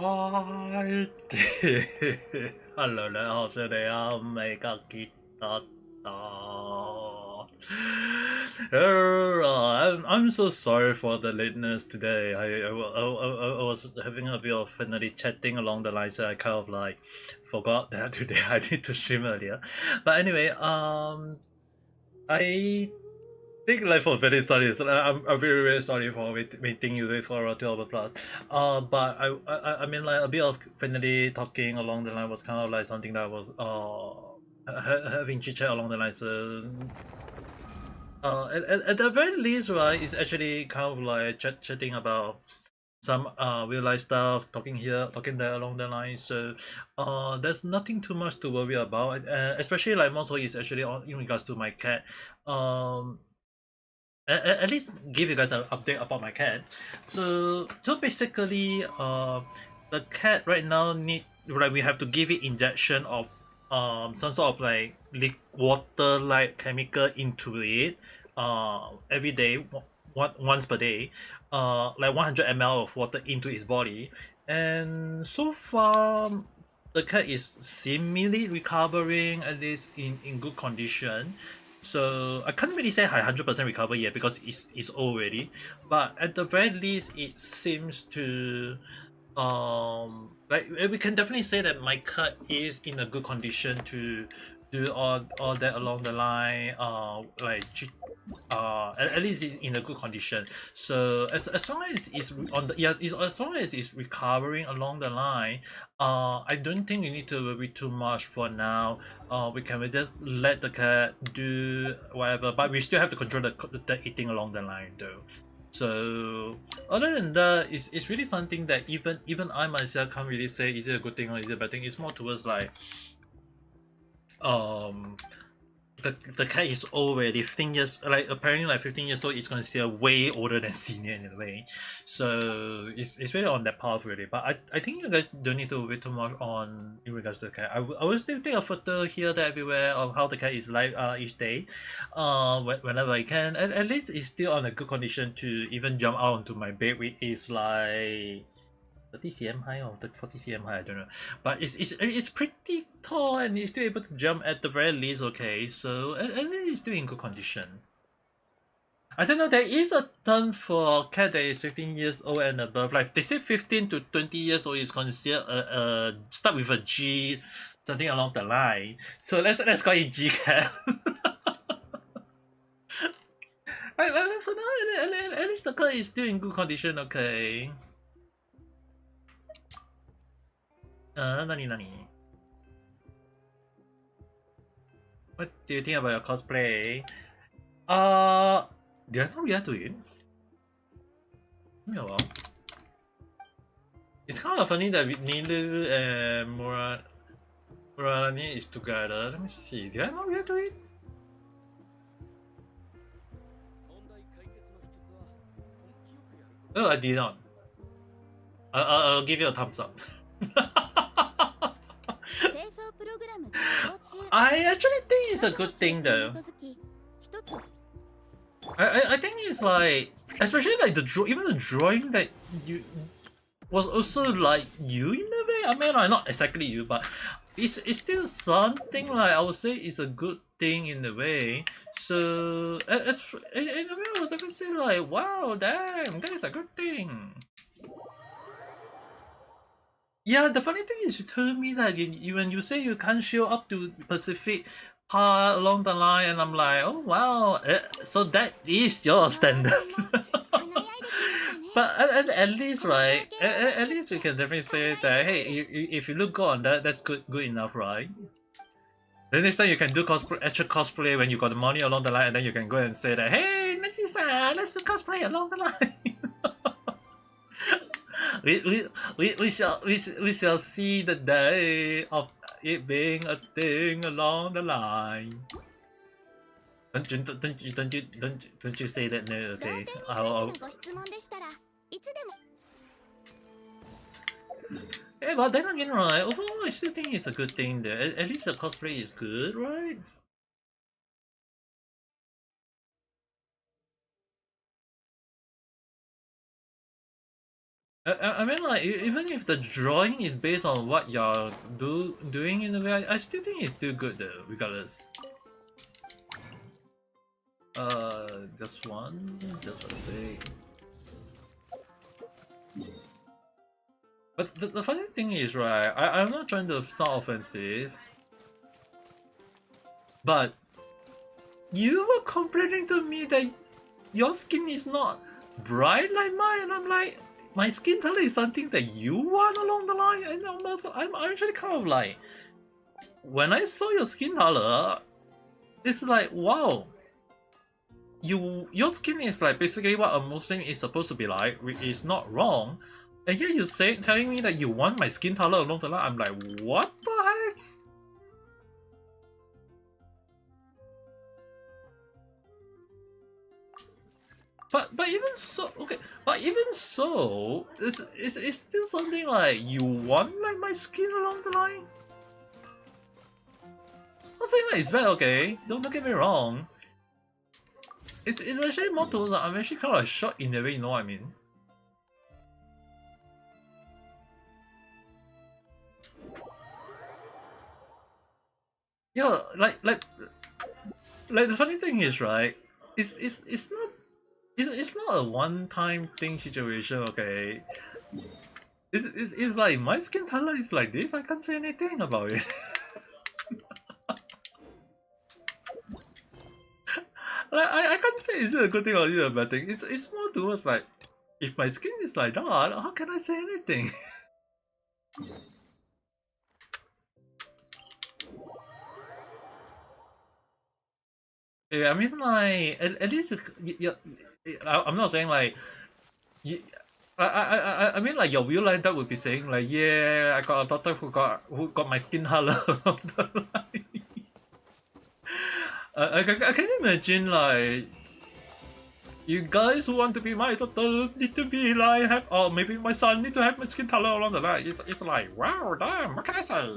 Alright. Allora, se ne Ame Gakita. I'm so sorry for the lateness today. I was having a bit of finally chatting along the line, so I kind of like forgot that today I need to stream earlier. But anyway, I think like for very sorry, so I'm very very sorry for waiting you wait for 2 hour plus. But I mean like a bit of finally talking along the line was kind of like something that was having chit chat along the line. So at the very least, right, it's actually kind of like chatting about some real life stuff, talking here, talking there along the line. So there's nothing too much to worry about. Especially like mostly is actually on in regards to my cat. Um at least give you guys an update about my cat. So basically, the cat right now need like we have to give it injection of some sort of like water like chemical into it every day, once per day, like 100 ml of water into its body, and so far the cat is seemingly recovering, at least in good condition. So I can't really say I 100% recover yet because it's already, but at the very least it seems to like we can definitely say that my cat is in a good condition to do all that along the line, at least it's in a good condition. So as long as it's on the yeah, as long as it's recovering along the line, I don't think we need to worry too much for now. We can just let the cat do whatever, but we still have to control the eating along the line though. So other than that, it's really something that even I myself can't really say is it a good thing or is it a bad thing. It's more towards like um the cat is already 15 years, like apparently like 15 years old is considered way older than senior in a way. So it's really on that path really. But I think you guys don't need to wait too much on in regards to the cat. I will still take a photo here there everywhere of how the cat is like each day, whenever I can. At least it's still on a good condition to even jump out onto my bed, which is like 30 cm high or 40 cm high, I don't know. But it's pretty tall and it's still able to jump at the very least, okay? So at least it's still in good condition. I don't know, there is a term for cat that is 15 years old and above. Like they say 15 to 20 years old is considered start with a G, something along the line. So let's call it G cat. Right, for now, at least the cat is still in good condition, okay? Nani. What do you think about your cosplay? Did I not react to it? Yeah, well. It's kind of funny that Nilu and Murani is together. Let me see. Did I not react to it? Oh, I did not. I'll give you a thumbs up. I actually think it's a good thing though. I think it's like, especially like even the drawing that you was also like you in a way. I mean, like not exactly you, but it's still something like I would say it's a good thing in a way. So in a way, I was definitely say like, wow, damn, that is a good thing. Yeah, the funny thing is you told me that when you say you can't show up to Pacific part along the line, and I'm like, oh wow, so that is your standard. But at least, right? At least we can definitely say that hey, if you look good on that, that's good enough, right? Then next time you can do actual cosplay when you got the money along the line, and then you can go and say that hey, Najisa, let's do cosplay along the line. we shall see the day of it being a thing along the line. Don't you say that, no, okay? Yeah, but then again, right? Overall, I still think it's a good thing there. At least the cosplay is good, right? I mean, like, even if the drawing is based on what you're doing in a way, I still think it's still good though, regardless. Just one, just for the sake. But the funny thing is, right, I'm not trying to sound offensive, but you were complaining to me that your skin is not bright like mine, and I'm like, my skin color is something that you want along the line, and I'm actually kind of like, when I saw your skin color, it's like, wow, your skin is like basically what a Muslim is supposed to be like, which is not wrong, and yet you telling me that you want my skin color along the line. I'm like, what the heck? But even so, okay. But even so, it's still something like you want like my skin along the line. I'm not saying like it's bad, okay. Don't get me wrong. It's actually more towards I'm actually kind of shocked in a way, you know what I mean? Yeah, like the funny thing is, right? It's not a one-time thing situation, okay? It's like my skin color is like this. I can't say anything about it. Like I can't say is it a good thing or is it a bad thing. It's more towards like, if my skin is like that, how can I say anything? Yeah, I mean, like at least I'm not saying like you, I mean, like your real life that would be saying like, yeah, I got a daughter who got my skin color. I can imagine like, you guys who want to be my daughter need to be like or maybe my son need to have my skin color along the line. It's like, wow, damn, what can I say?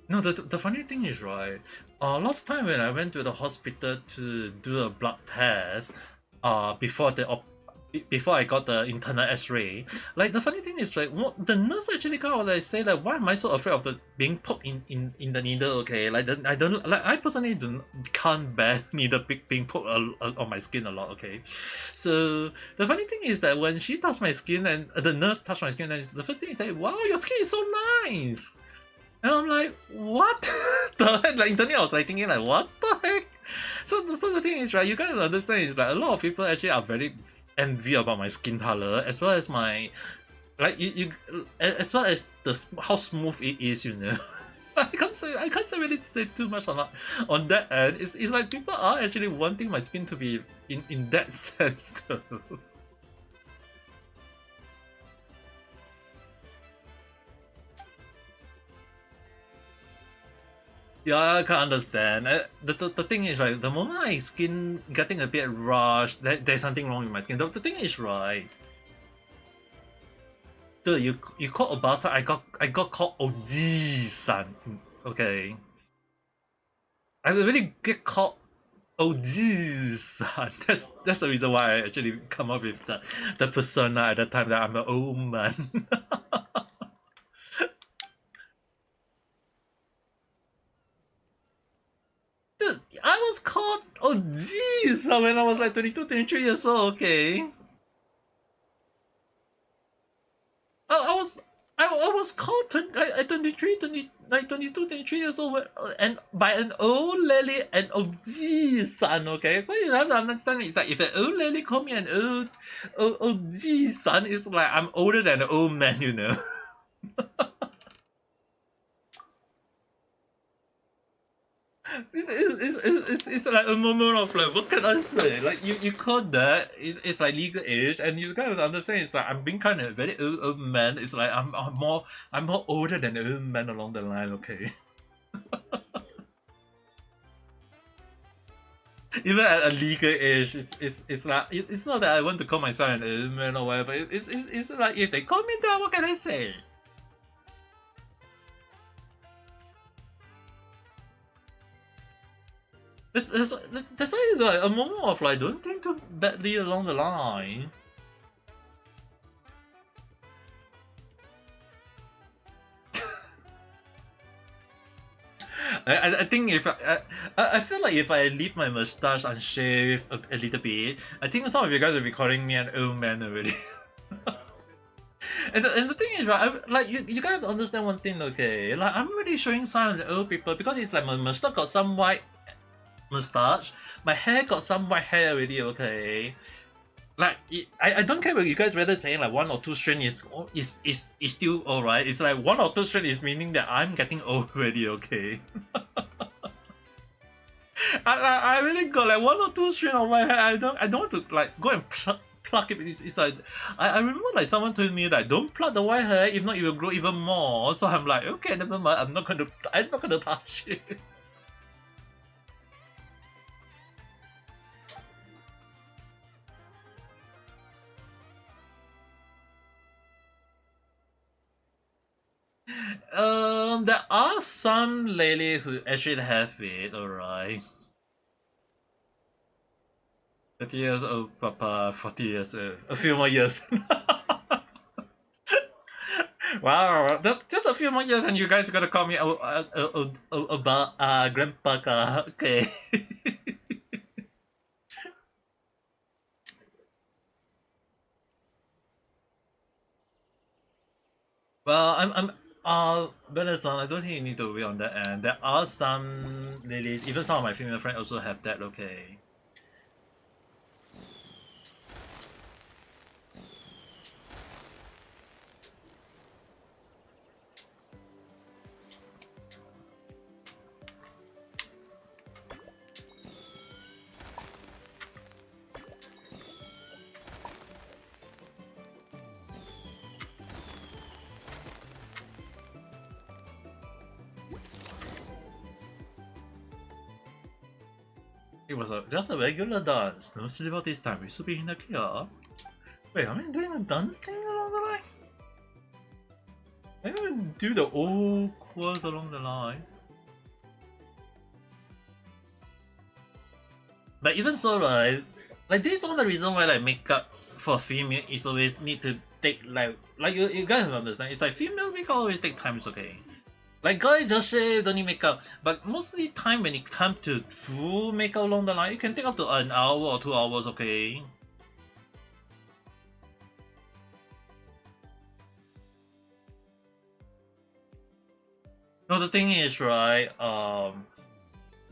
No, the funny thing is, right, last time when I went to the hospital to do a blood test, before before I got the internal X-ray, like the funny thing is, like, the nurse actually kind of like say like, why am I so afraid of the being poked in the needle? Okay, like I don't like, I personally can't bear needle being poked on my skin a lot. Okay, so the funny thing is that when she touched my skin and the nurse touched my skin, and the first thing is say, wow, your skin is so nice. And I'm like, what the heck? Like internally, I was like thinking like, what the heck? So the thing is, right, you guys understand is like a lot of people actually are very envy about my skin color, as well as my, like as well as how smooth it is, you know. I can't say really say too much on that end. It's like people are actually wanting my skin to be in that sense though. Yeah, I can understand. The thing is, right, the moment my skin getting a bit rushed, there's something wrong with my skin. The thing is, right, dude, you called Obasa, I got called OG-san. Okay. I really get called OG-san. That's the reason why I actually come up with the persona at the time that I'm an old man. Dude, I was called OG-san when I was like 22, 23 years old, okay? I was I was called at 23, 20, like 22, 23 years old, and by an old lady and OG son, okay? So you have to understand, it's like if an old lady call me an old OG son, it's like I'm older than an old man, you know? It's like a moment of like, what can I say? Like you call that, it's like legal age, and you guys understand. It's like I'm being kind of very old man. It's like I'm more older than an old man along the line. Okay, even at a legal age, it's like it's not that I want to call myself an old man or whatever. It's like if they call me that, what can I say? That's why it's like a moment of like, don't think too badly along the line. I think if I feel like if I leave my mustache unshaved a little bit, I think some of you guys will be calling me an old man already. And the thing is, right, like you guys have to understand one thing, okay? Like I'm really showing signs of old people because it's like my mustache got some white mustache, my hair got some white hair already, okay? Like I don't care what you guys whether saying like 1 or 2 strain is still alright. It's like 1 or 2 strain is meaning that I'm getting old already, okay? I really got like 1 or 2 strain on my hair. I don't want to like go and pluck it. It's like I remember like someone told me like don't pluck the white hair, if not it will grow even more. So I'm like, okay, never mind. I'm not gonna touch it. There are some ladies who actually have it, alright. 30 years old, Papa, 40 years old. A few more years. Wow, just a few more years and you guys are gonna call me about Grandpa ka. Okay. Well, but I don't think you need to wait on that end. There are some ladies, even some of my female friends also have that, okay. It was just a regular dance. No silver this time. We should be in the cure. Wait, am I doing a dance thing along the line? I didn't do the old course along the line. But even so, right? Like this is one of the reasons why like makeup for female is always need to take like you guys understand. It's like female makeup always take time. It's okay. Like guys just shave, don't need makeup. But mostly time when it comes to full makeup along the line, it can take up to an hour or 2 hours, okay? No, the thing is, right,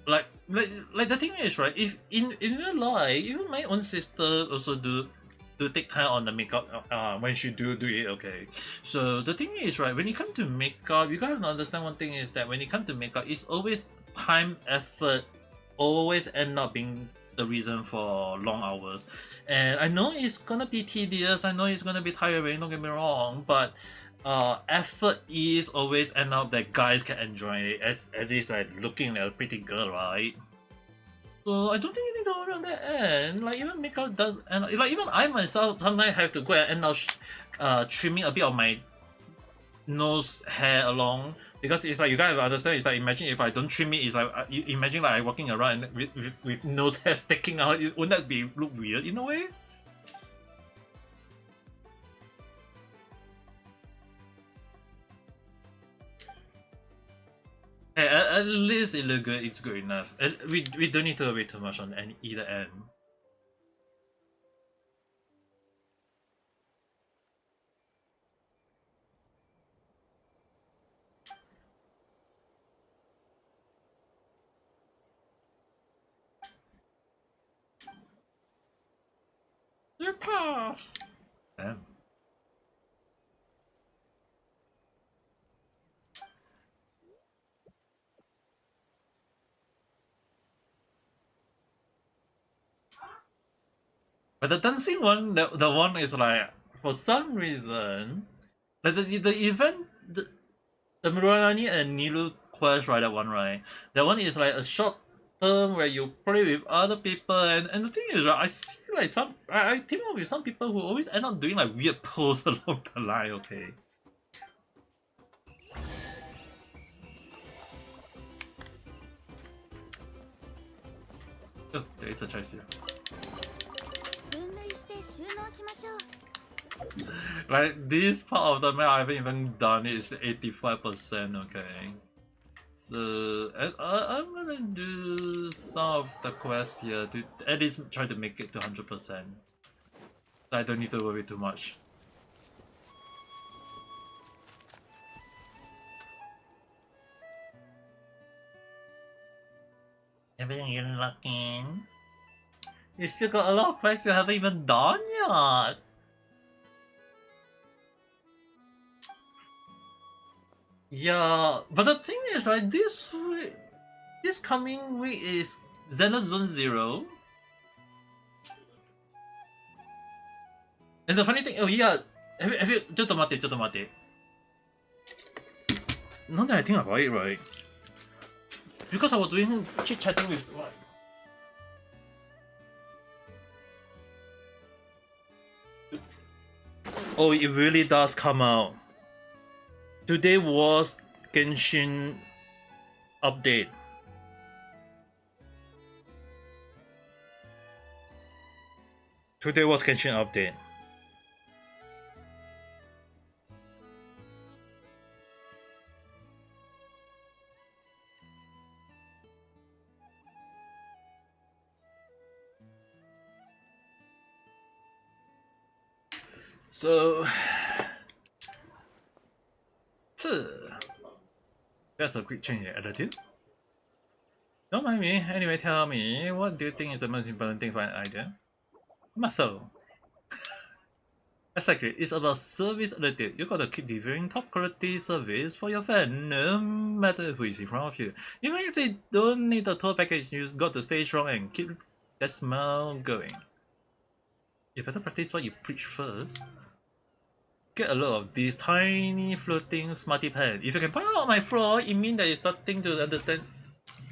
like the thing is, right, if in real life, even my own sister also do take time on the makeup when she do it, okay. So the thing is, right, when it comes to makeup, you gotta understand one thing is that when it comes to makeup, it's always time, effort, always end up being the reason for long hours. And I know it's gonna be tedious, I know it's gonna be tiring, don't get me wrong, but effort is always end up that guys can enjoy it as it's like looking at a pretty girl, right? So I don't think you need to worry on that end. Like even makeup does, and like even I myself sometimes have to go and end up trimming a bit of my nose hair along because it's like you guys understand. It's like imagine if I don't trim it, it's like you imagine like I walking around and with nose hair sticking out. Wouldn't that be look weird in a way? Hey, at least it look good. It's good enough. We don't need to worry too much on either end. You pass. Damn. But the dancing one, the one is like for some reason, like the event, the Murani and Nilu quest, right? That one, right? That one is like a short term where you play with other people, and the thing is, right? I see like I team up with some people who always end up doing like weird pose along the line. Okay. Oh, there is a choice here. Like this part of the map I haven't even done it, it's 85%, okay. So I'm gonna do some of the quests here to at least try to make it to 100%. I don't need to worry too much. Everything you're looking. You still got a lot of quests you haven't even done yet. Yeah, but the thing is, right, this coming week is Xenozone Zero. And the funny thing, oh yeah, have you, ちょっと待って、ちょっと待って。Now that I think about it, right, because I was doing chit-chatting with, like, oh, it really does come out. Today was Genshin update. Today was Genshin update. So that's a quick change in attitude. Don't mind me. Anyway, tell me, what do you think is the most important thing for an idea? Muscle. Exactly, it's about service attitude. You gotta keep delivering top quality service for your fan, no matter who is in front of you. Even if they don't need a tour package, you got to stay strong and keep that smile going. You better practice what you preach first. Get a lot of these tiny floating smarty pants. If you can point out my flaw, it means that you're starting to understand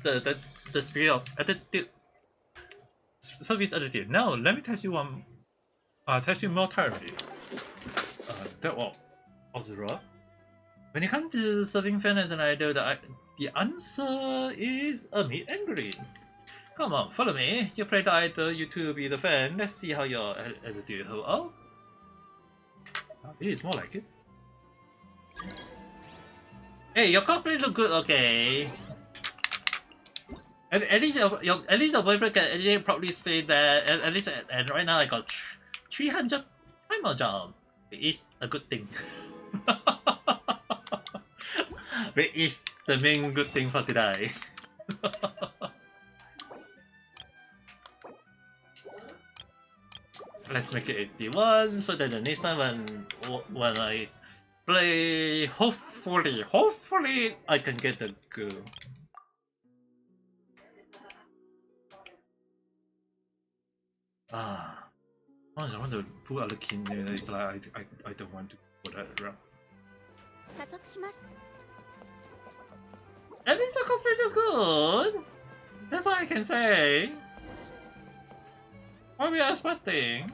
the spirit of attitude, service attitude. Now, let me test you test you more thoroughly. That was Ozra. When it comes to serving fan as an idol, the answer is a meet and greet. Come on, follow me. You play the idol, you two be the fan. Let's see how your attitude hold up. Oh, this is more like it. Hey, your cosplay look good, okay. At least your boyfriend can actually probably say that. At least and right now I got 300 primal job. It is a good thing. It is the main good thing for today. Let's make it 81 so that the next time when I play, hopefully I can get the girl. I want to put other kin there. It's like I don't want to put that around. At least the cosplay look good. That's all I can say. What are we expecting?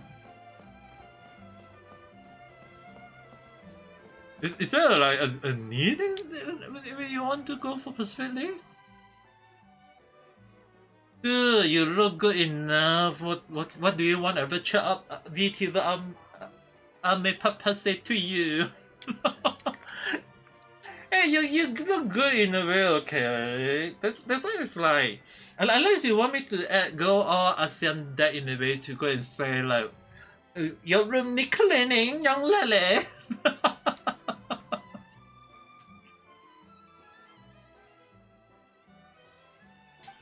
Is there like a need when you want to go for perspective? Dude, you look good enough. What do you want? Ever chat up VTuber Ame Papa say to you? Hey, you look good in a way, okay? That's why it's like, unless you want me to go all ASEAN deck in a way to go and say like, your room need cleaning, young lele.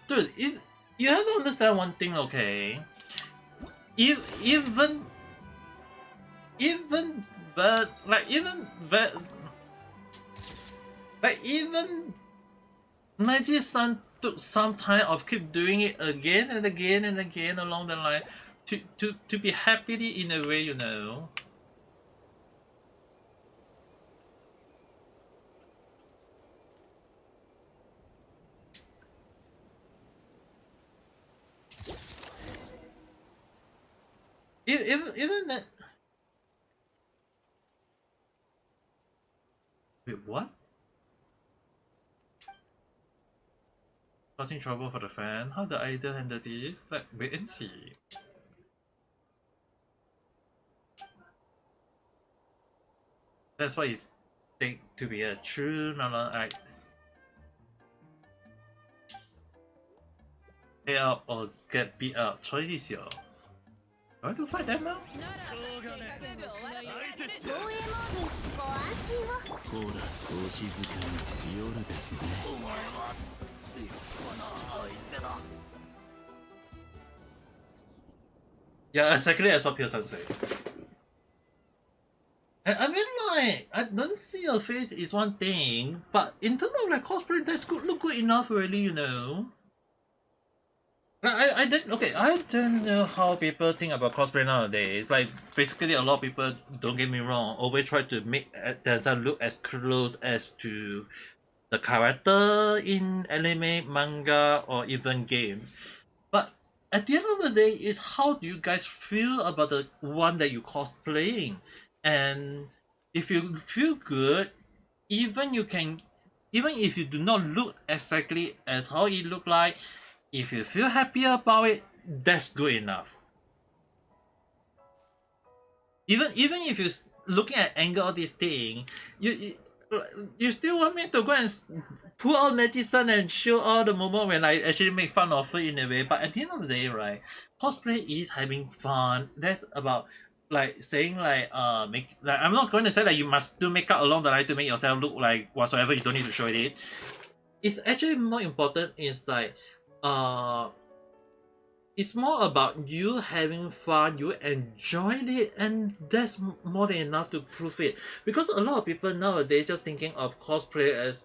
Dude, you have to understand one thing, okay? Even but like Naji-san took some time of keep doing it again and again and again along the line to be happily in a way, you know. Even that. Wait, what? Causing trouble for the fan. How the idol handle this? Like, wait and see. That's what you think to be a true non-act. Pay up or get beat up. Choice is yours. Do I have to fight them now? ご安心を。ほら、お静かに夜ですね。お前は立派な相手だ。 Yeah, exactly as what Pearson said. I mean, like, I don't see your face is one thing, but in terms of like cosplay, that's good, look good enough already, you know. Like, I don't know how people think about cosplay nowadays. Like, basically, a lot of people, don't get me wrong, always try to make themselves look as close as to the character in anime, manga, or even games. But at the end of the day, is how do you guys feel about the one that you cosplaying? And if you feel good, even if you do not look exactly as how it look like, if you feel happy about it, that's good enough. Even if you're looking at anger of this thing, you still want me to go and pull out Neji-san and show all the moment when I actually make fun of her in a way. But at the end of the day, right, cosplay is having fun. That's about like saying like I'm not going to say that you must do makeup along the line to make yourself look like whatsoever. You don't need to show it. It's actually more important is like it's more about you having fun, you enjoyed it, and that's more than enough to prove it. Because a lot of people nowadays just thinking of cosplay as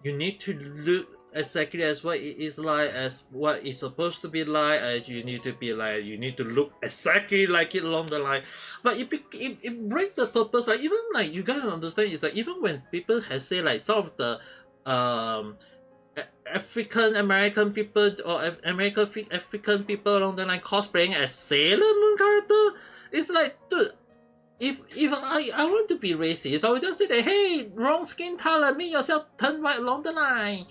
you need to look exactly as what it is like, as what it's supposed to be like, as you need to be like, you need to look exactly like it along the line. But it breaks the purpose. Like even like you gotta understand is that even when people have say like some of the African American people or African people along the line cosplaying as Sailor Moon character, it's like, dude, if I want to be racist, I would just say that, hey, wrong skin color, make yourself turn white along the line.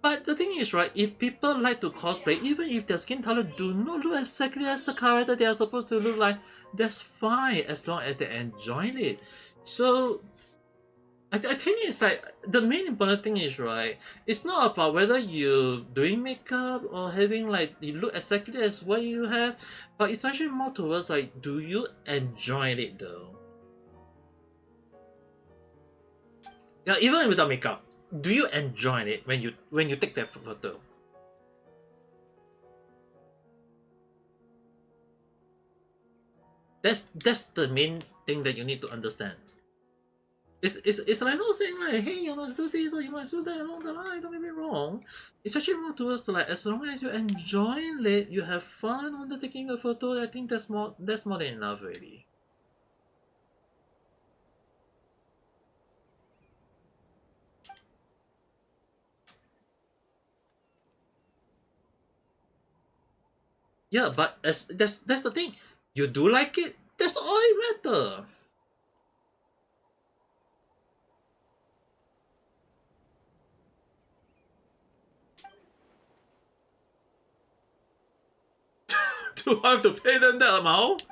But the thing is, right, if people like to cosplay, even if their skin color do not look exactly as the character they are supposed to look like, that's fine as long as they enjoy it. So I think it's like the main important thing is, right, it's not about whether you're doing makeup or having like you look exactly as what you have, but it's actually more towards like, do you enjoy it though? Yeah, even without makeup, do you enjoy it when you take that photo? That's the main thing that you need to understand. It's like not saying like, hey, you must do this or you must do that along the line, don't get me wrong. It's actually more towards like, as long as you enjoy it, you have fun undertaking the photo, I think that's more than enough really. Yeah, but that's the thing. You do like it, that's all it matter. Do I have to pay them that amount?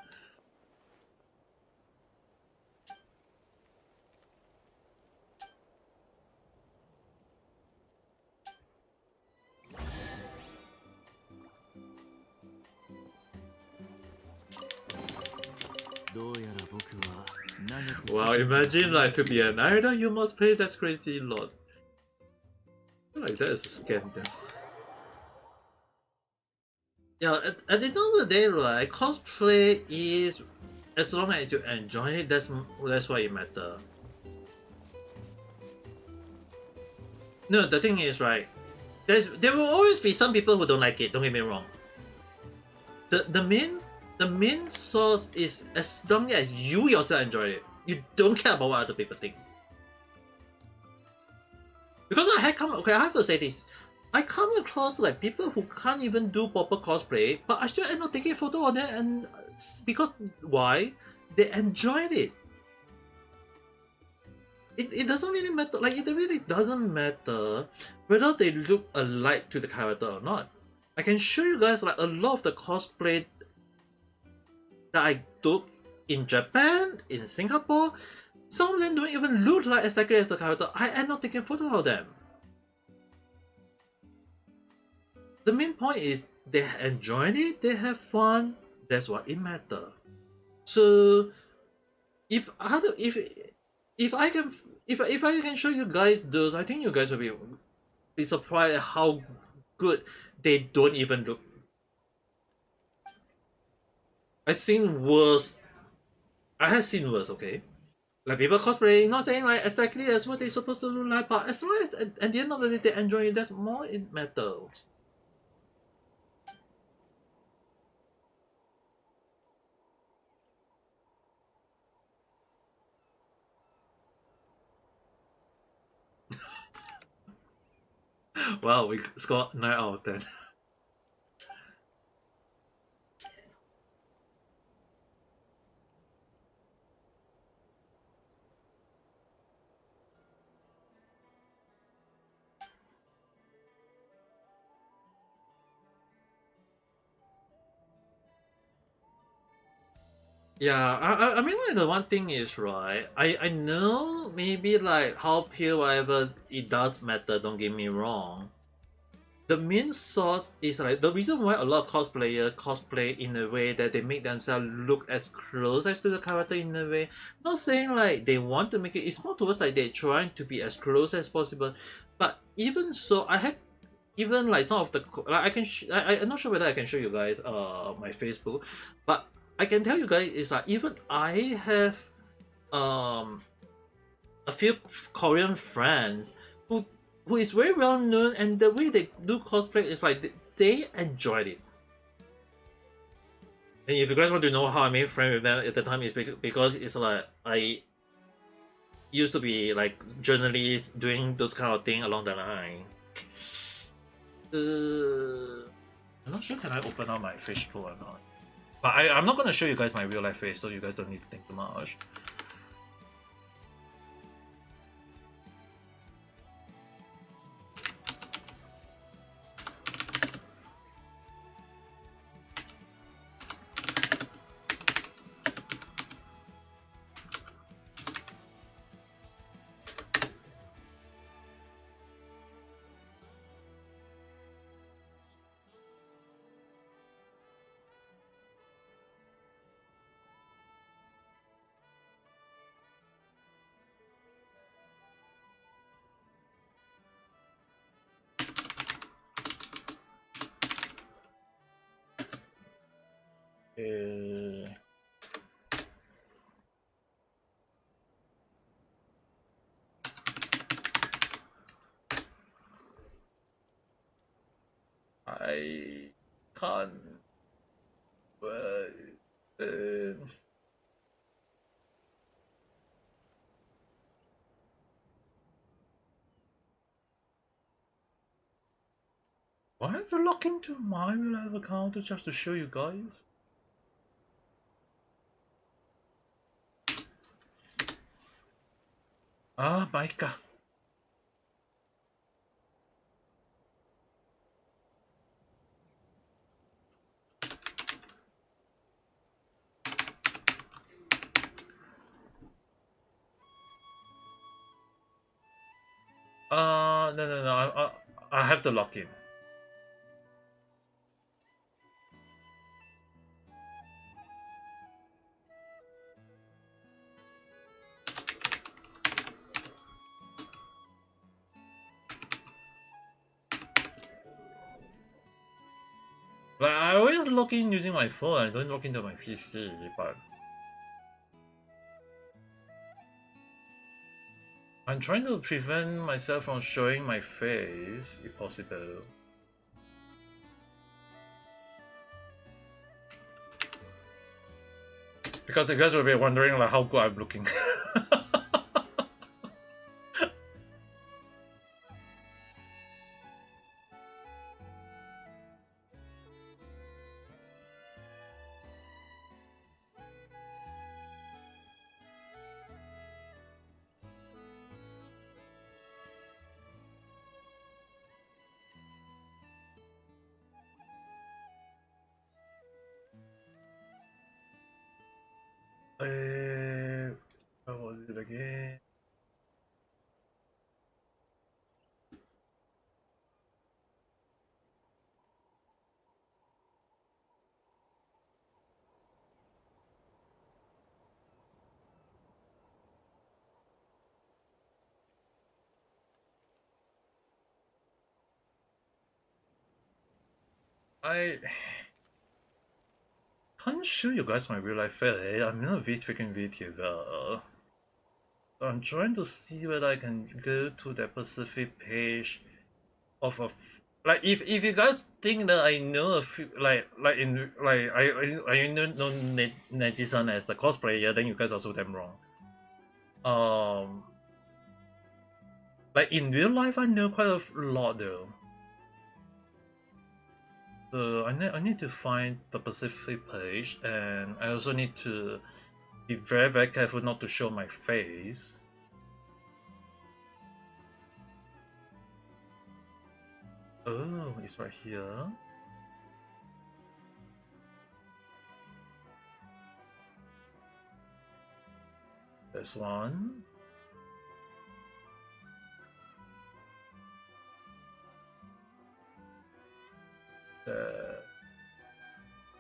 Wow, imagine like to be an idol, you must pay that crazy lot. Like that is a scam then. Yeah, at the end of the day, right, cosplay is, as long as you enjoy it, that's why it matter. No, the thing is, right, there will always be some people who don't like it, don't get me wrong. The main source is as long as you yourself enjoy it. You don't care about what other people think. Because I have to say this. I come across like people who can't even do proper cosplay, but I still end up taking a photo of them, and because why? They enjoyed it. it doesn't really matter. Like, it really doesn't matter whether they look alike to the character or not. I can show you guys like a lot of the cosplay that I took in Japan, in Singapore. Some of them don't even look like exactly as the character. I end up taking photos of them. The main point is they enjoy it, they have fun. That's what it matters. So if other if I can if I can show you guys those, I think you guys will be surprised at how good they don't even look. I've seen worse. I have seen worse. Okay, like people cosplay, not saying like exactly as what they're supposed to look like, but as long as at the end of the day they enjoy it, that's more it matters. Wow, we scored 9 out of 10. Yeah, I mean like the one thing is right. I know maybe like how pure whatever it does matter. Don't get me wrong. The main source is like the reason why a lot of cosplayers cosplay in a way that they make themselves look as close as to the character in a way. Not saying like they want to make it. It's more towards like they're trying to be as close as possible. But even so, I had even like some of the like I can I'm not sure whether I can show you guys my Facebook, but I can tell you guys is like even I have um a few Korean friends who is very well known, and the way they do cosplay is like they enjoyed it. And if you guys want to know how I made friends with them at the time, is because it's like I used to be like journalist doing those kind of thing along the line. I'm not sure can I open up my Facebook or not. But I'm not gonna show you guys my real life face, so you guys don't need to think too much. Uh, I can't. Uh, why have to log into my real life account just to show you guys? Ah, my god. No. I have to log in. Like I always log in using my phone. I don't log into my PC, but I'm trying to prevent myself from showing my face, if possible. Because you guys will be wondering like how good I'm looking. again. I can't show you guys my real life face. I'm in a freaking VTuber. So I'm trying to see whether I can go to the Pacific page of a like if you guys think that I know a few like in like I know Neji-san as the cosplayer, then you guys are so damn wrong. Like in real life, I know quite a lot though. So I need to find the Pacific page, and I also need to be very careful not to show my face. Oh, it's right here. There's one.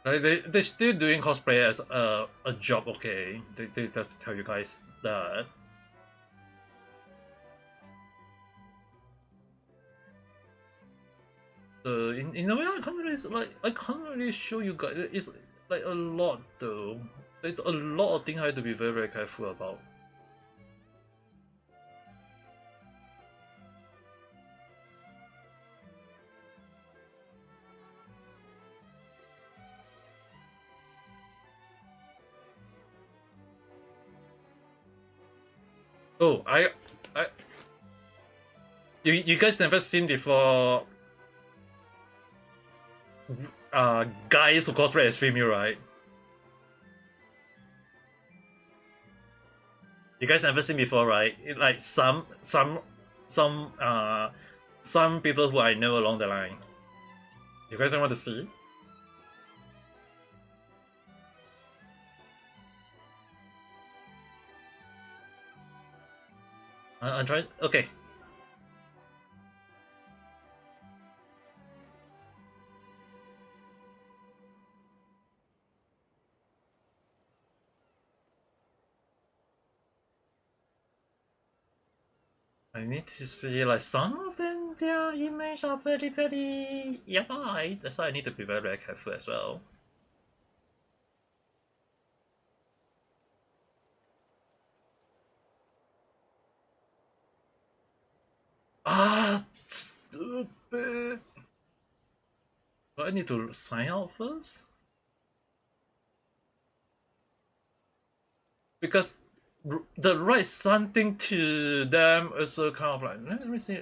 They're still doing cosplay as a job, okay? They just tell you guys that. So in a way, I can't really show you guys. It's like a lot though. There's a lot of things I have to be very careful about. Oh, you guys never seen before guys who cosplay as female, right? You guys never seen before, right? Like some people who I know along the line. You guys want to see? I'm trying. Okay. I need to see like some of them. Their image are very yabai. That's why I need to be very careful as well. Ah, stupid. Do I need to sign out first? Because the right something to them also kind of like let me see,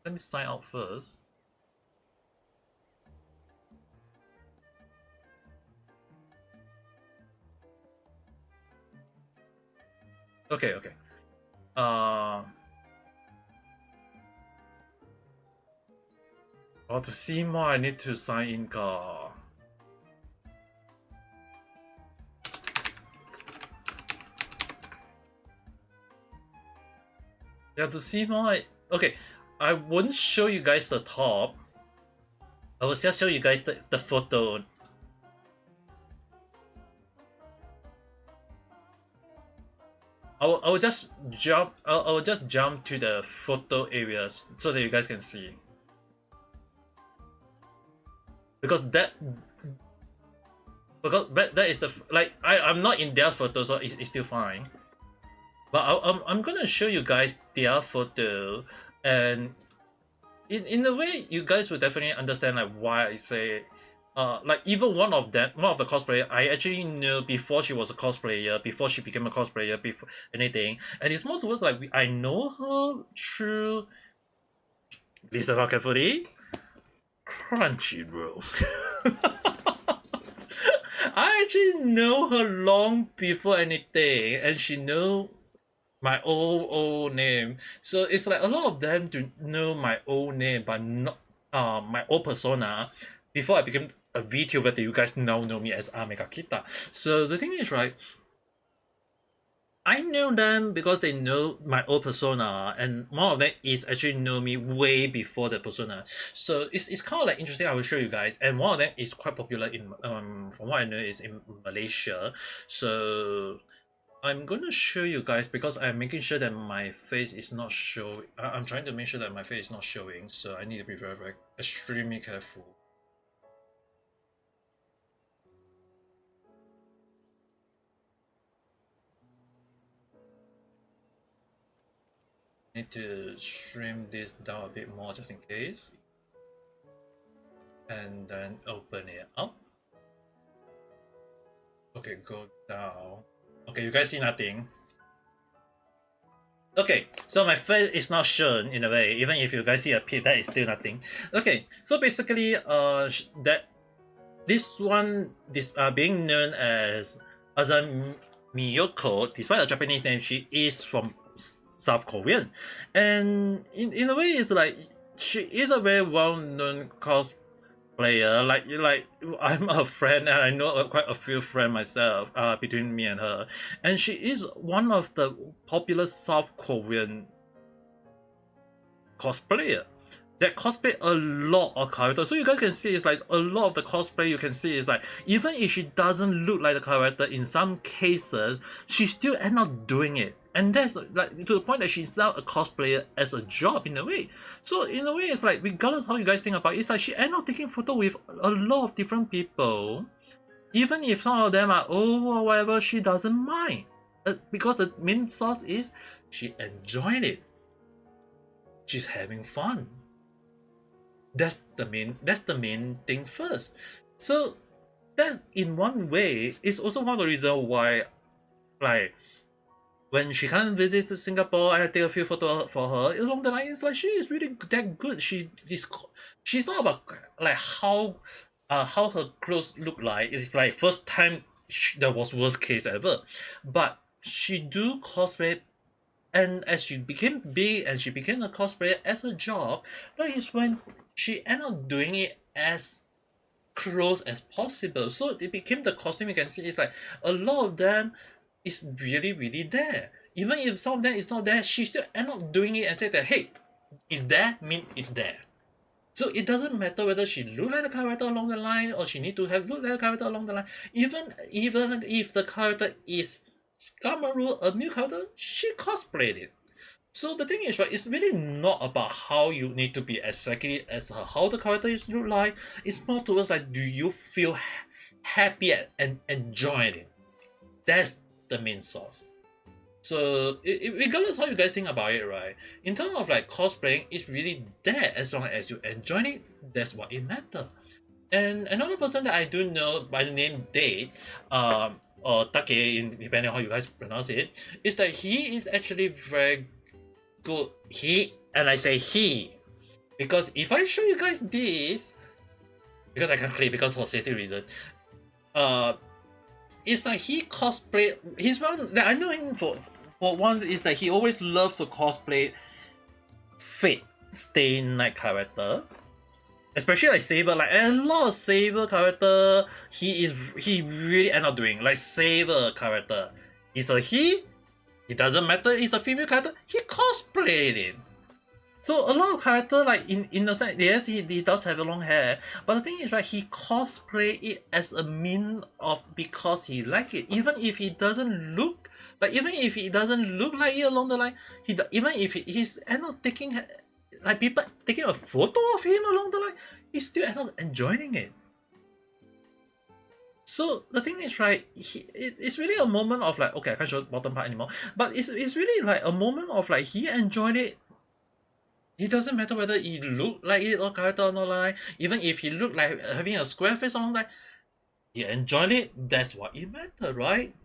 let me sign out first. Okay. Oh, to see more I need to sign in ka. Yeah, to see more okay, I won't show you guys the top. I will just show you guys the photo. I will just jump to the photo areas so that you guys can see. Because that is the like I'm not in their photo, so it's still fine. But I'm gonna show you guys their photo, and in a way you guys will definitely understand like why I say like even one of the cosplayer I actually knew before she was a cosplayer, before she became a cosplayer, before anything, and it's more towards like I know her through, listen up carefully, Crunchyroll. I actually know her long before anything, and she know my old name. So it's like a lot of them to know my old name, but not my old persona before I became a VTuber that you guys now know me as Ame Gakita. So the thing is, right, I know them because they know my old persona, and one of them is actually know me way before the persona. So it's kind of like interesting. I will show you guys, and one of them is quite popular in from what I know is in Malaysia. So I'm gonna show you guys because I'm making sure that my face is not showing. I'm trying to make sure that my face is not showing, so I need to be very, very extremely careful. Need to trim this down a bit more just in case, and then open it up. Okay, go down. Okay, you guys see nothing. Okay, so my face is not shown in a way. Even if you guys see a pit, that is still nothing. Okay, so basically, that this one, this being known as Miyoko, despite a Japanese name, she is from South Korean, and in a way, it's like she is a very well-known cosplayer. Like I'm a friend, and I know quite a few friends myself. Between me and her, and she is one of the popular South Korean cosplayer that cosplay a lot of characters. So you guys can see it's like a lot of the cosplay you can see is like even if she doesn't look like the character, in some cases she still end up doing it. And that's like to the point that she's now a cosplayer as a job in a way. So in a way it's like regardless how you guys think about it, it's like she end up taking photo with a lot of different people. Even if some of them are old or whatever, she doesn't mind. Because the main source is she enjoyed it. She's having fun. That's the main thing first. So that in one way is also one of the reasons why, like, when she can't visit to Singapore, I take a few photos for her. Along the line, it's like she is really that good. She's not about like how her clothes look like. It's like first time there was worst case ever, but she do cosplay. And as she became big and she became a cosplayer as a job, that is when she ended up doing it as close as possible. So it became the costume you can see. It's like a lot of them is really, really there. Even if some of them is not there, she still end up doing it and say that, hey, it's there, mean it's there. So it doesn't matter whether she look like the character along the line or she need to have look like the character along the line. Even if the character is Skamaru, a new character, she cosplayed it. So the thing is, right, it's really not about how you need to be exactly as how the character is look like. It's more towards like, do you feel happy and enjoying it? That's the main source. So regardless how you guys think about it, right? In terms of like cosplaying, it's really there as long as you enjoy it. That's what it matters. And another person that I do know by the name Date, or Take, depending on how you guys pronounce it, is that he is actually very good. And I say he, because if I show you guys this, because I can't click because for safety reason, it's like he cosplay. He's one that I know him for one is that he always loves to cosplay Fate Stay Night character. Especially like Saber, like a lot of Saber character, he really end up doing like Saber character. He's a he. It doesn't matter. He's a female character. He cosplayed it. So a lot of character like in the sense, yes, he does have a long hair, but the thing is right, he cosplay it as a mean of because he like it. Even if he doesn't look like, even if he doesn't look like it along the line, even if he's end up taking like people taking a photo of him along the line, he still end up enjoying it. So the thing is, right, it's really a moment of like, okay, I can't show bottom part anymore, but it's really like a moment of like he enjoyed it. It doesn't matter whether he look like it or character or not like, even if he look like having a square face on like, he enjoyed it, that's what it matter, right?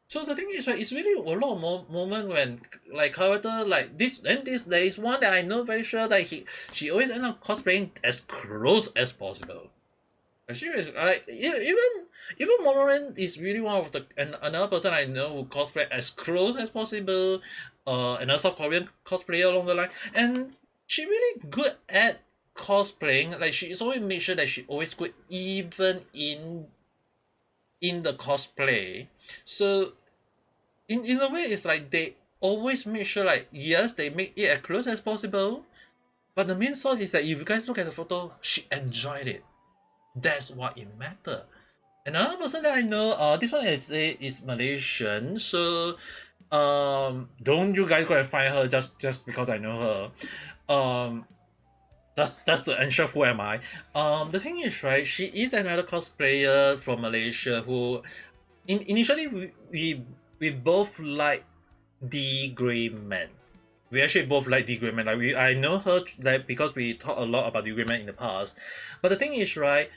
So the thing is, right, it's really a lot more moment when like character like this, and this there is one that I know very sure that she always end up cosplaying as close as possible. And she is like even Momoren is really one of the another person I know who cosplay as close as possible. Another South Korean cosplayer along the line, and she really good at cosplaying. Like she is always make sure that she always good even in the cosplay. So in a way, it's like they always make sure, like, yes, they make it as close as possible, but the main source is that if you guys look at the photo, she enjoyed it. That's what it matters. Another person that I know, this one is Malaysian, so don't you guys go and find her just because I know her. Just to ensure who am I. The thing is, right, she is another cosplayer from Malaysia who initially we both like the Grey Man. We actually both like the Grey Man. Like I know her like because we talked a lot about the Grey Man in the past. But the thing is, right,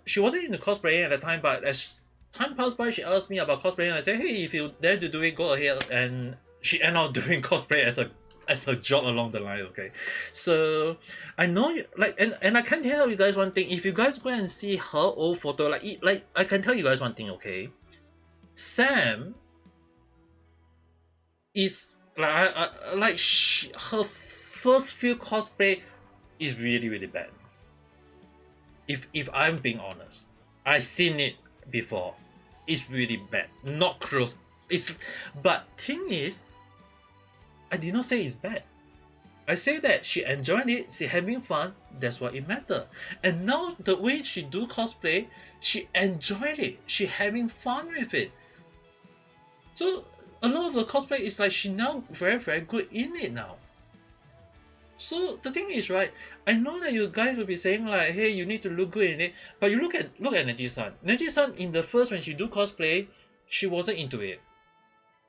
she wasn't into cosplaying at the time, but as time passed by, she asked me about cosplaying. I said, hey, if you dare to do it, go ahead. And she ended up doing cosplay as a job along the line. Okay, so I know like and I can tell you guys one thing. If you guys go and see her old photo, like I can tell you guys one thing. Okay, Sam is like her first few cosplay is really bad. If I'm being honest, I've seen it before. It's really bad, not close. It's but thing is, I did not say it's bad. I say that she enjoyed it, she having fun, that's what it matters. And now the way she do cosplay, she enjoyed it, she having fun with it. So a lot of the cosplay is like she now very good in it now. So the thing is, right, I know that you guys will be saying like, hey, you need to look good in it, but you look at Neji-san. Neji-san in the first when she do cosplay, she wasn't into it.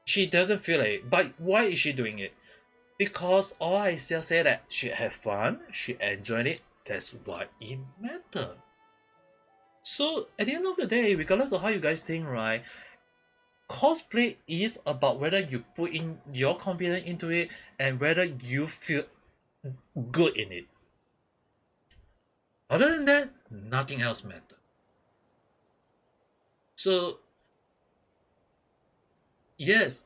She doesn't feel like it. But why is she doing it? Because all I still say that she had fun, she enjoyed it, that's what it matters. So at the end of the day, regardless of how you guys think, right, cosplay is about whether you put in your confidence into it and whether you feel good in it. Other than that, nothing else matters. So yes,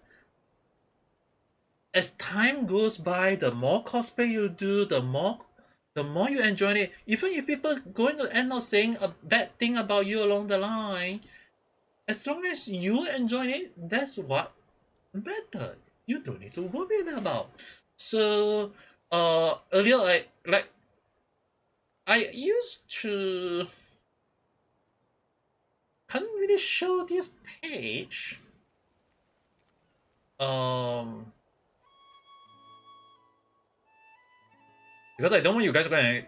as time goes by, the more cosplay you do, the more you enjoy it. Even if people going to end up saying a bad thing about you along the line, as long as you enjoy it, that's what matters. You don't need to worry about. So earlier I used to can't really show this page. Because I don't want you guys going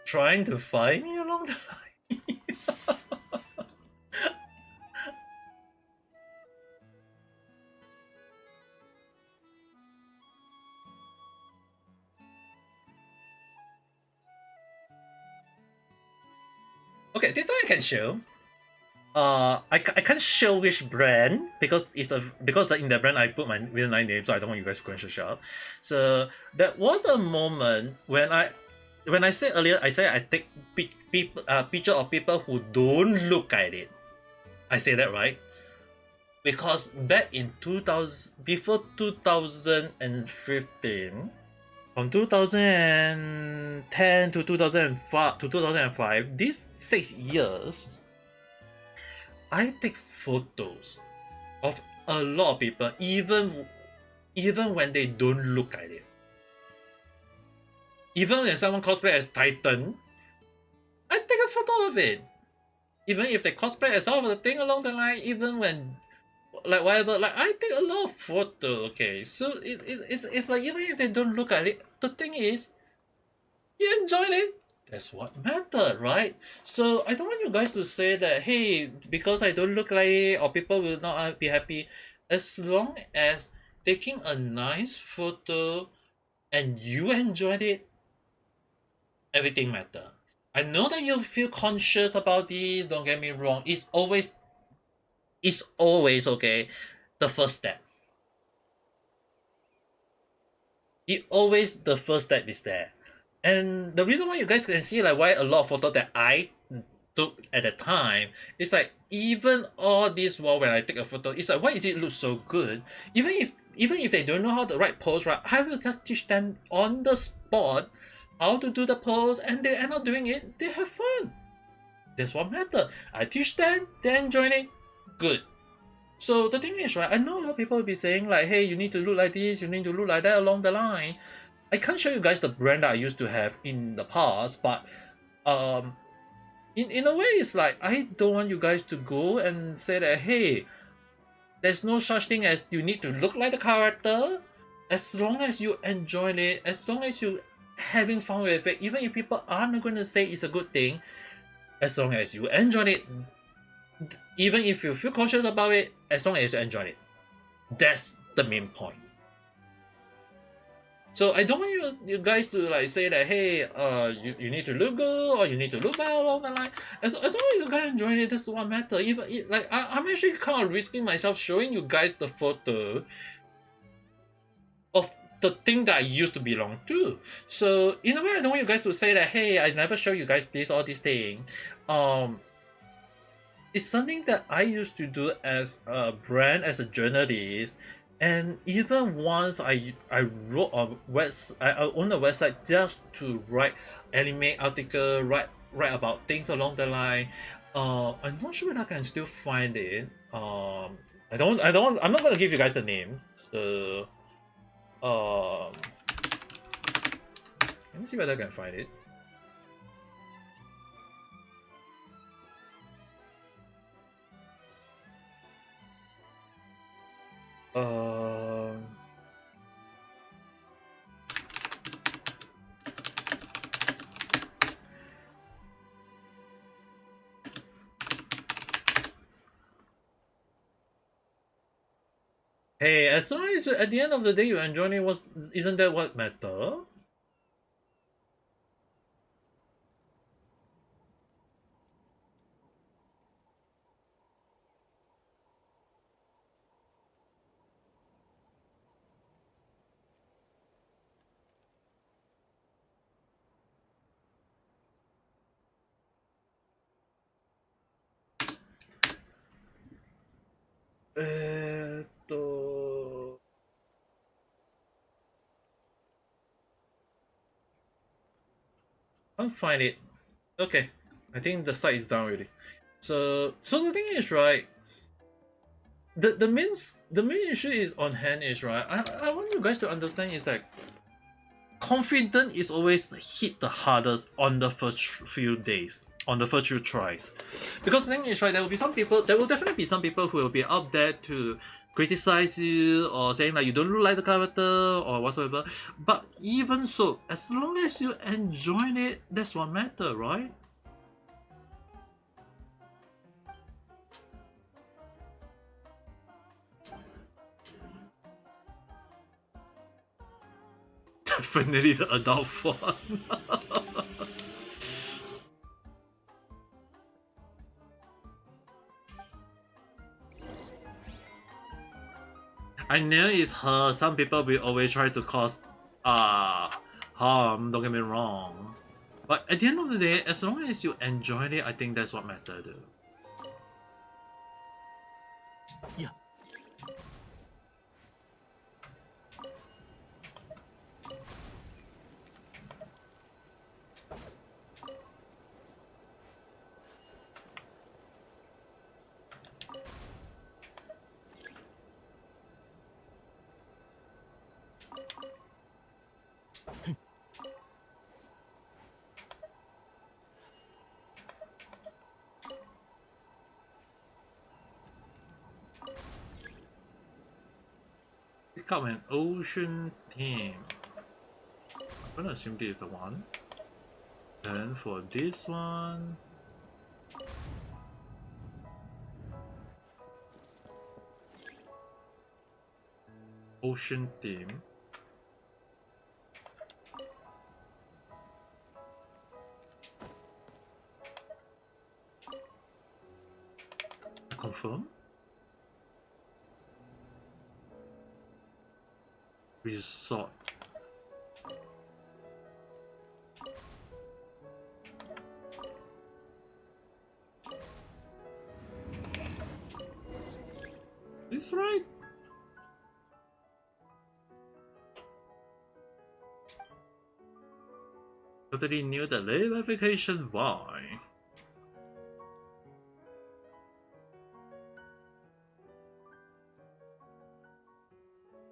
trying to find me along the line. Okay, this one I can show. I can't show which brand because in the brand I put my real name, so I don't want you guys to go and show up. So there was a moment when I said earlier, I said I take picture of people who don't look at it. I say that right because back in 2000, before 2015, from 2010 to 2005, these 6 years, I take photos of a lot of people, even when they don't look at it. Even when someone cosplay as Titan, I take a photo of it. Even if they cosplay as all of the thing along the line, even when like whatever, like I take a lot of photo. Okay, so it's like even if they don't look at it, the thing is, you enjoy it. That's what matters, right? So I don't want you guys to say that, hey, because I don't look like it or people will not be happy. As long as taking a nice photo and you enjoyed it, everything matters. I know that you feel conscious about this, don't get me wrong. It's always okay, the first step. The first step is there. And the reason why you guys can see like why a lot of photos that I took at the time, it's like even all this while when I take a photo, it's like why is it look so good? Even if they don't know how to write pose, right, I will just teach them on the spot how to do the pose and they end up doing it, they have fun. That's what matters. I teach them, they enjoy it, good. So the thing is, right, I know a lot of people will be saying like, hey, you need to look like this, you need to look like that along the line. I can't show you guys the brand that I used to have in the past, but um in a way it's like I don't want you guys to go and say that, hey, there's no such thing as you need to look like the character. As long as you enjoy it, as long as you having fun with it, even if people aren't going to say it's a good thing, as long as you enjoy it, even if you feel conscious about it, as long as you enjoy it. That's the main point. So I don't want you guys to like say that, hey, you need to look good or you need to look bad along the line. As long as you guys enjoy it, that's what matters. Even like I'm actually kind of risking myself showing you guys the photo of the thing that I used to belong to. So in a way, I don't want you guys to say that, hey, I never show you guys this or this thing. Um, it's something that I used to do as a brand, as a journalist, and even once I wrote on I own a website just to write anime article, write about things along the line. I'm not sure whether I can still find it. I'm not gonna give you guys the name. So let me see whether I can find it. Um. Hey, as long as at the end of the day you enjoy it, isn't that what matter? To... I'll find it. Okay, I think the site is down already. So the thing is, right? The main issue is on hand is, right. I want you guys to understand is that confidence is always hit the hardest on the first few days, on the first few tries, because the thing is, right, there will definitely be some people who will be out there to criticize you or saying like you don't look like the character or whatsoever. But even so, as long as you enjoy it, that's what matters, right? Definitely the adult font. I know it's her. Some people will always try to cause harm, don't get me wrong. But at the end of the day, as long as you enjoy it, I think that's what matters. Yeah. Pick up an ocean theme. I'm gonna assume this is the one. Then for this one, ocean theme. Confirm. Resort. Is right? Totally new the live application. Why?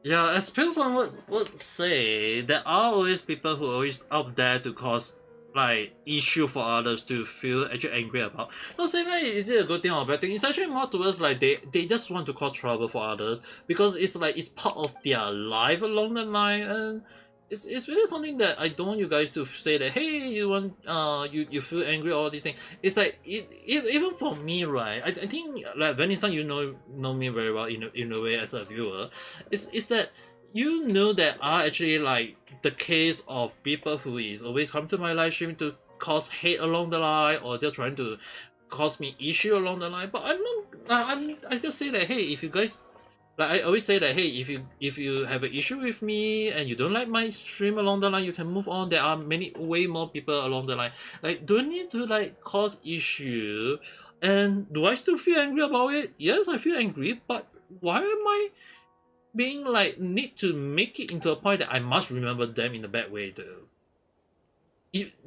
Yeah, as person would say, there are always people who are always out there to cause like issue for others to feel actually angry about. Not saying like is it a good thing or a bad thing. It's actually more towards like they just want to cause trouble for others because it's like it's part of their life along the line, and it's really something that I don't want you guys to say that hey you want you feel angry all these things. It's like even for me, right? I think like Vanessa, you know me very well in a way as a viewer. Is that you know that are actually like the case of people who is always come to my live stream to cause hate along the line or just trying to cause me issue along the line. But I'm not. I just say that hey, if you guys like I always say that hey, if you have an issue with me and you don't like my stream along the line, you can move on. There are many way more people along the line. Like don't need to like cause issue. And do I still feel angry about it? Yes, I feel angry, but why am I being like need to make it into a point that I must remember them in a bad way though?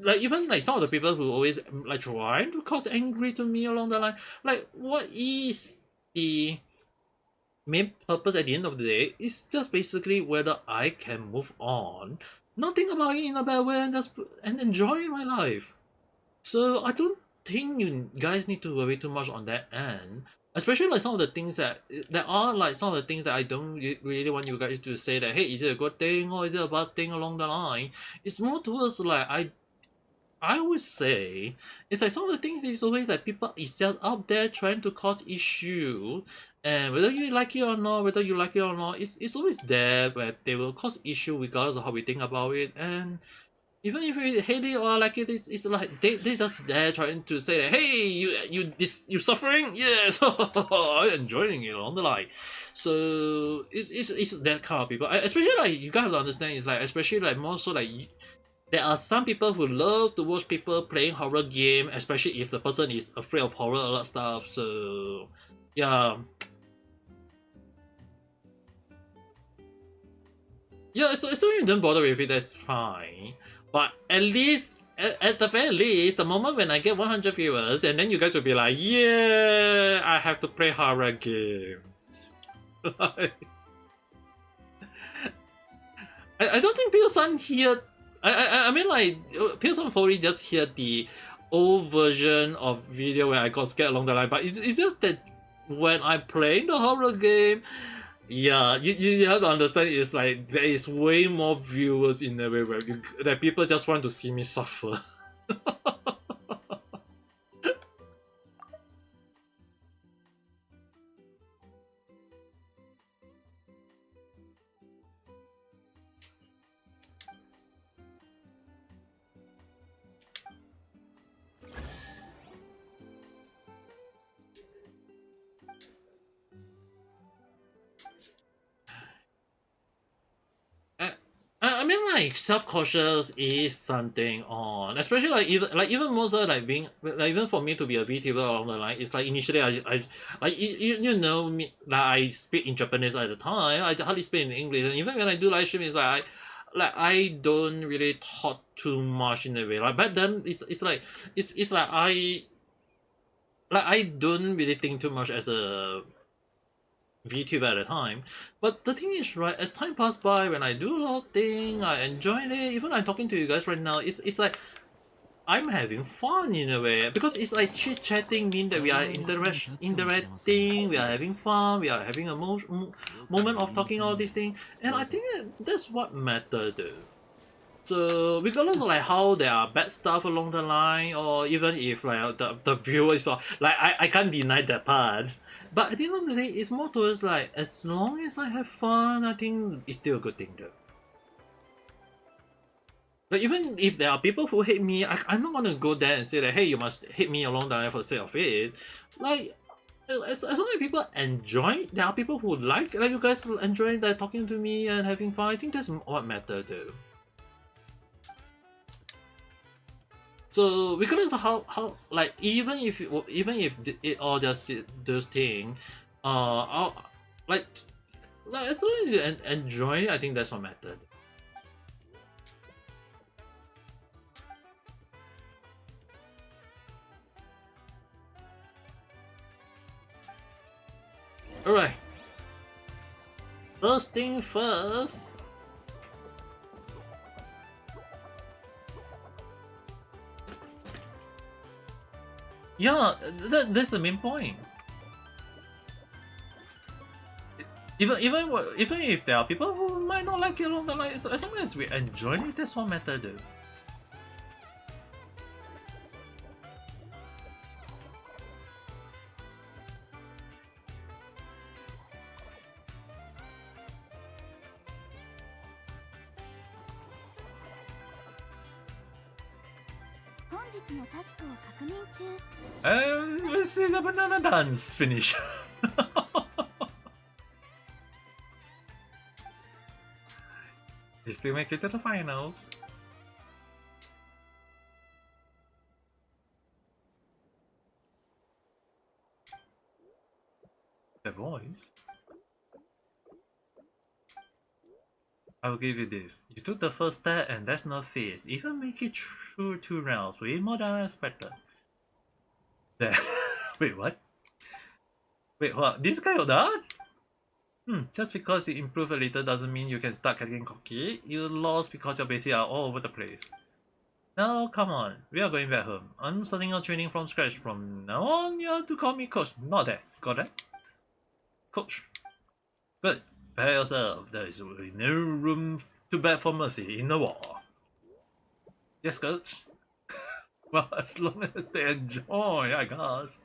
Like even like some of the people who always like trying to cause angry to me along the line, like what is the main purpose at the end of the day is just basically whether I can move on, not think about it in a bad way and just and enjoy my life. So I don't think you guys need to worry too much on that end. Especially like some of the things that are like some of the things that I don't really want you guys to say that hey is it a good thing or is it a bad thing along the line. It's more towards like I would say it's like some of the things is always like people is just out there trying to cause issue, and whether you like it or not, whether you like it or not, it's always there where they will cause issue regardless of how we think about it. And even if we hate it or like it, it's like they just there trying to say that hey you suffering yes I'm enjoying it on the line. So it's that kind of people. Especially like you guys have to understand is like especially like more so like there are some people who love to watch people playing horror game, especially if the person is afraid of horror a lot of stuff. So yeah, yeah. So you don't bother with it, that's fine. But at least, at the very least, the moment when I get 100 viewers, and then you guys will be like, yeah, I have to play horror games. I don't think Pio-san here. I mean like Pio-san probably just hear the old version of video where I got scared along the line, but it's just that when I'm playing the horror game, yeah, you have to understand it's like there is way more viewers in the way where that people just want to see me suffer. I, I mean, like self-cautious is something on, especially like even more so like being like even for me to be a VTuber along the line. It's like initially I like you know me like I speak in Japanese at the time. I hardly speak in English, and even when I do live stream, it's like I don't really talk too much in a way. Like back then, it's like it's like I don't really think too much as a VTuber at a time. But the thing is, right, as time passed by, when I do a lot of things, I enjoy it. Even I'm talking to you guys right now, it's like I'm having fun in a way because it's like chit chatting mean that we are interacting, we are having fun, we are having a moment of talking all these things, and I think that's what matters though. So regardless of like how there are bad stuff along the line, or even if like the viewers are like I can't deny that part. But at the end of the day, it's more towards like as long as I have fun, I think it's still a good thing though. But even if there are people who hate me, I'm not gonna go there and say that hey you must hate me along the line for the sake of it. Like as long as people enjoy, there are people who like you guys enjoying that talking to me and having fun. I think that's what matters though. So regardless of how like even if it all just did those things, I'll, like like as long as you enjoy it, I think that's what mattered. All right. First thing first. Yeah, that's the main point. Even if there are people who might not like it along the line, as long as we enjoy it, that's what matters though. 本日のタスクを確認中。 And we'll see the banana dance finish. We still make it to the finals. The voice. I will give you this. You took the first step and that's not fair. Even make it through 2 rounds, way more than I expected. Wait, what? Wait, what? This guy or that? Just because you improve a little doesn't mean you can start getting cocky. You lost because your basics are all over the place. Now, come on. We are going back home. I'm starting out training from scratch. From now on, you have to call me coach. Not that. Got that? Coach. Good. Prepare yourself. There is really no room to beg for mercy in the war. Yes, coach. Well, as long as they enjoy, I guess.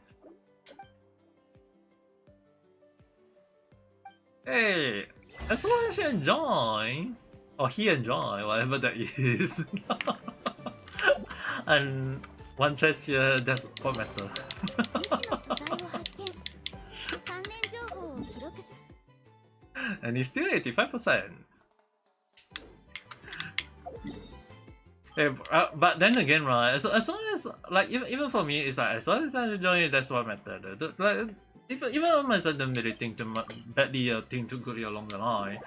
Hey, as long as you enjoy, or he enjoy, whatever that is. And one choice here, that's what matters. 未知の素材を発見。関連情報を記録し。 And he's still 85%. Yeah, but then again, right? As long as like even for me, it's like as long as I enjoy it, that's what matters. Like even myself don't really think too badly or think too goodly along the line.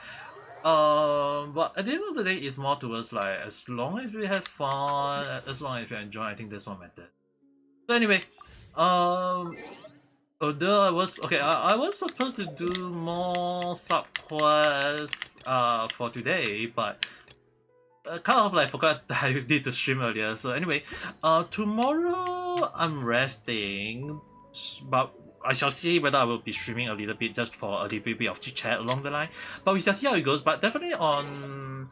But at the end of the day, it's more towards like as long as we have fun, as long as we enjoy, I think that's what matters. So anyway, although I was I was supposed to do more sub quests for today, but kind of like forgot that I need to stream earlier. So anyway, tomorrow I'm resting, but I shall see whether I will be streaming a little bit just for a little bit of chit chat along the line. But we shall see how it goes. But definitely on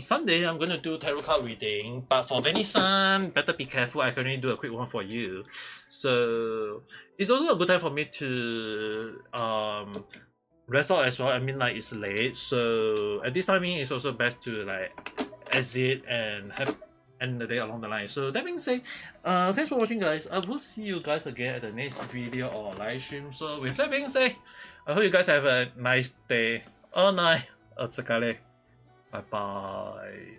Sunday I'm gonna do tarot card reading. But for Venisan, better be careful. I can only do a quick one for you. So it's also a good time for me to rest out as well. I mean, like it's late, so at this timing it's also best to like exit and have end the day along the line. So that being said, thanks for watching, guys. I will see you guys again at the next video or live stream. So with that being said, I hope you guys have a nice day or night. Otsukare. Bye bye.